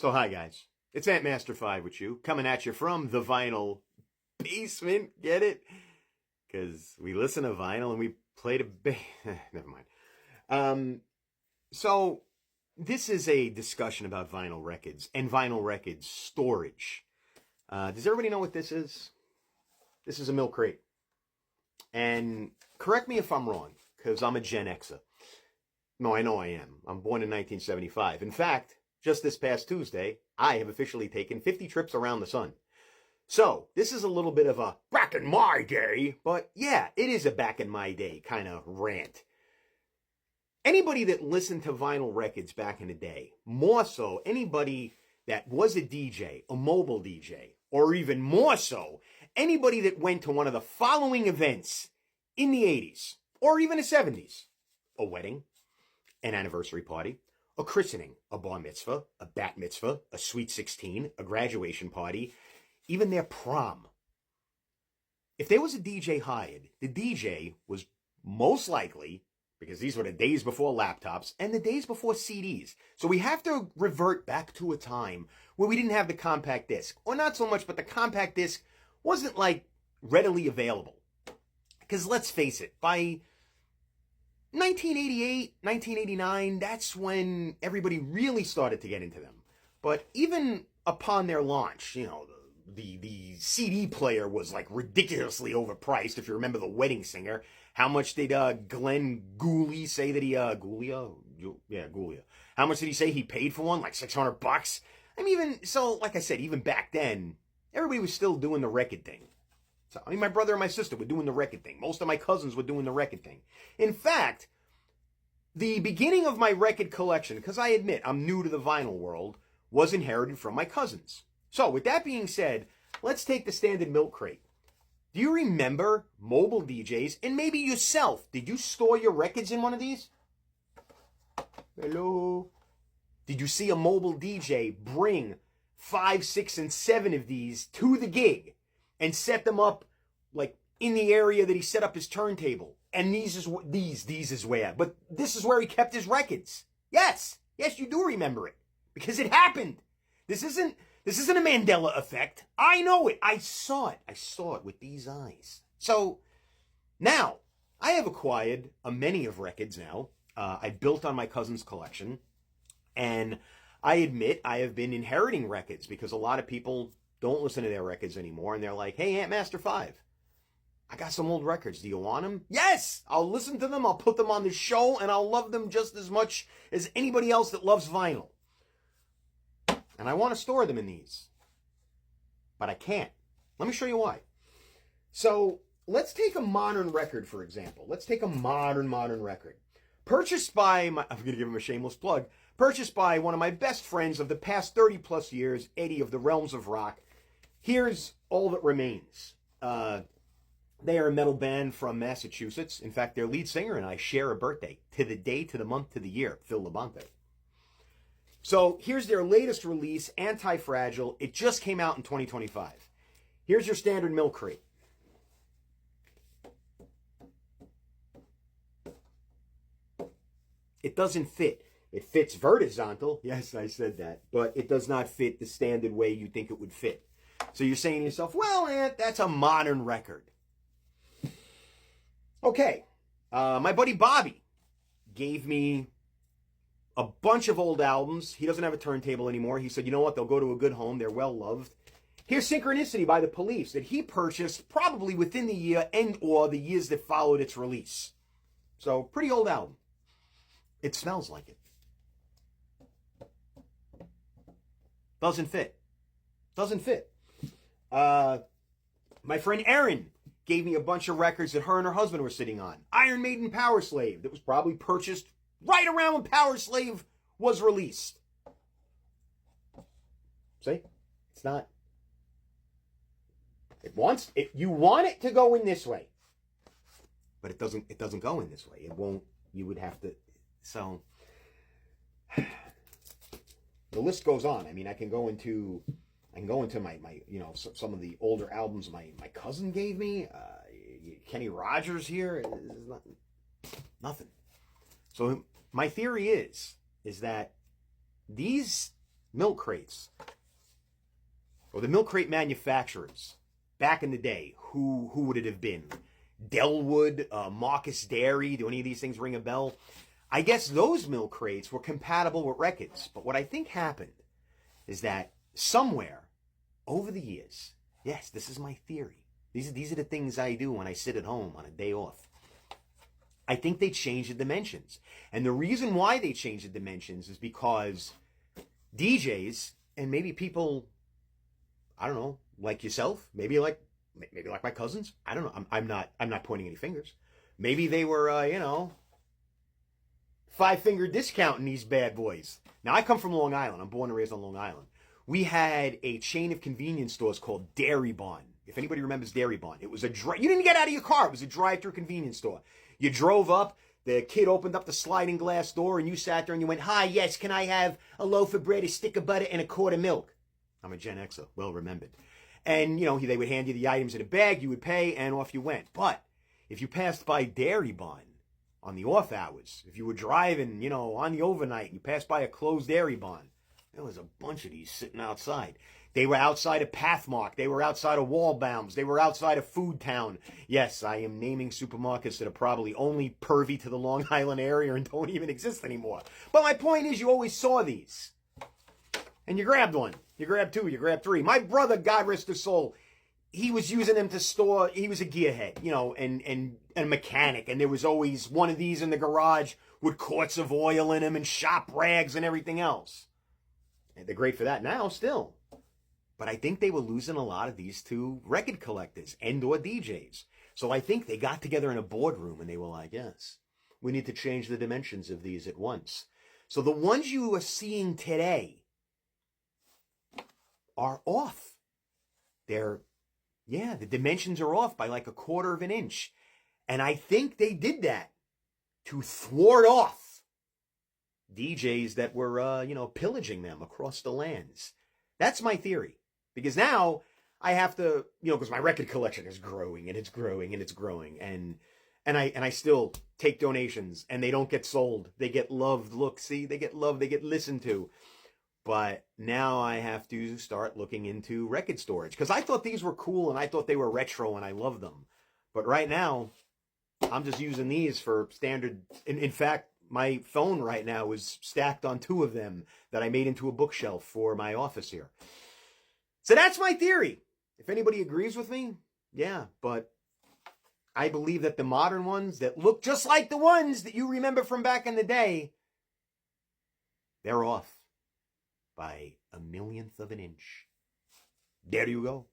So hi guys, it's Ant Master 5 with you, coming at you from the vinyl basement, get it? Because we listen to vinyl and we play to never mind. So this is a discussion about vinyl records and vinyl records storage. Does everybody know what this is? This is a milk crate. And correct me if I'm wrong, because I'm a Gen Xer. No, I know I am. I'm born in 1975. In fact, just this past Tuesday, I have officially taken 50 trips around the sun. So, this is a little bit of a back in my day, but yeah, it is a back in my day kind of rant. Anybody that listened to vinyl records back in the day, more so anybody that was a DJ, a mobile DJ, or even more so, anybody that went to one of the following events in the 80s, or even the 70s, a wedding, an anniversary party, a christening, a bar mitzvah, a bat mitzvah, a sweet 16, a graduation party, even their prom. If there was a DJ hired, the DJ was most likely, because these were the days before laptops and the days before CDs. So we have to revert back to a time where we didn't have the compact disc. Or not so much, but the compact disc wasn't like readily available. Because let's face it, by 1988, 1989, that's when everybody really started to get into them. But even upon their launch, you know, the CD player was like ridiculously overpriced. If you remember The Wedding Singer, how much did Glenn Gouley say that he Goulia? How much did he say he paid for one? Like $600. I mean, even so, like I said, even back then, everybody was still doing the record thing. So, I mean, my brother and my sister were doing the record thing. Most of my cousins were doing the record thing. In fact, the beginning of my record collection, because I admit I'm new to the vinyl world, was inherited from my cousins. So, with that being said, let's take the standard milk crate. Do you remember mobile DJs, and maybe yourself, did you store your records in one of these? Hello? Did you see a mobile DJ bring 5, 6, and 7 of these to the gig and set them up like in the area that he set up his turntable? And these is where, but this is where he kept his records. Yes, you do remember it because it happened. This isn't a Mandela effect. I know it. I saw it with these eyes. So now I have acquired a many of records now. I built on my cousin's collection, and I admit I have been inheriting records because a lot of people don't listen to their records anymore, and they're like, "Hey, Ant Master 5, I got some old records. Do you want them?" Yes, I'll listen to them. I'll put them on the show, and I'll love them just as much as anybody else that loves vinyl. And I want to store them in these, but I can't. Let me show you why. So let's take a modern record, for example. Let's take a modern record. Purchased by, I'm going to give him a shameless plug, purchased by one of my best friends of the past 30 plus years, Eddie of the Realms of Rock. Here's All That Remains. They are a metal band from Massachusetts. In fact, their lead singer and I share a birthday, to the day, to the month, to the year, Phil Labonte. So here's their latest release, Anti-Fragile. It just came out in 2025. Here's your standard milk crate. It doesn't fit. It fits vertical. Yes, I said that. But it does not fit the standard way you think it would fit. So you're saying to yourself, well, Ant, that's a modern record. Okay. My buddy Bobby gave me a bunch of old albums. He doesn't have a turntable anymore. He said, you know what? They'll go to a good home. They're well loved. Here's Synchronicity by The Police that he purchased probably within the year and or the years that followed its release. So, pretty old album. It smells like it. Doesn't fit. My friend Erin gave me a bunch of records that her and her husband were sitting on. Iron Maiden Power Slave that was probably purchased right around when Power Slave was released. See? It's not. You want it to go in this way. But it doesn't go in this way. It won't. You would have to. So the list goes on. I mean, I can go into my some of the older albums my cousin gave me. Kenny Rogers here. Nothing. So my theory is that these milk crates, or the milk crate manufacturers back in the day, who would it have been? Delwood, Marcus Dairy, do any of these things ring a bell? I guess those milk crates were compatible with records. But what I think happened is that somewhere over the years, yes, this is my theory. These are the things I do when I sit at home on a day off. I think they changed the dimensions. And the reason why they changed the dimensions is because DJs, and maybe people, I don't know, like yourself, maybe like my cousins, I don't know, I'm not pointing any fingers. Maybe they were, 5-finger discounting these bad boys. Now, I come from Long Island. I'm born and raised on Long Island. We had a chain of convenience stores called Dairy Barn. If anybody remembers Dairy Barn, it was you didn't get out of your car. It was a drive-through convenience store. You drove up, the kid opened up the sliding glass door, and you sat there and you went, "Hi, yes, can I have a loaf of bread, a stick of butter, and a quart of milk?" I'm a Gen Xer, well remembered. And, they would hand you the items in a bag, you would pay, and off you went. But if you passed by Dairy Barn on the off hours, if you were driving, on the overnight, and you passed by a closed Dairy Barn, there was a bunch of these sitting outside. They were outside of Pathmark. They were outside of Waldbaum's. They were outside of Food Town. Yes, I am naming supermarkets that are probably only pervy to the Long Island area and don't even exist anymore. But my point is, you always saw these. And you grabbed one. You grabbed two. You grabbed three. My brother, God rest his soul, he was using them to store. He was a gearhead, and a mechanic. And there was always one of these in the garage with quarts of oil in them and shop rags and everything else. And they're great for that now still. But I think they were losing a lot of these to record collectors and or DJs. So I think they got together in a boardroom and they were like, yes, we need to change the dimensions of these at once. So the ones you are seeing today are off. The dimensions are off by like 1/4 of an inch. And I think they did that to thwart off DJs that were, pillaging them across the lands. That's my theory. Because now I have to, because my record collection is growing and it's growing and it's growing. And I still take donations and they don't get sold. They get loved. Look, see, they get loved. They get listened to. But now I have to start looking into record storage. Because I thought these were cool and I thought they were retro and I love them. But right now, I'm just using these for standard. In fact, my phone right now is stacked on 2 of them that I made into a bookshelf for my office here. So that's my theory. If anybody agrees with me, yeah. But I believe that the modern ones that look just like the ones that you remember from back in the day, they're off by 1/1000th of an inch. There you go.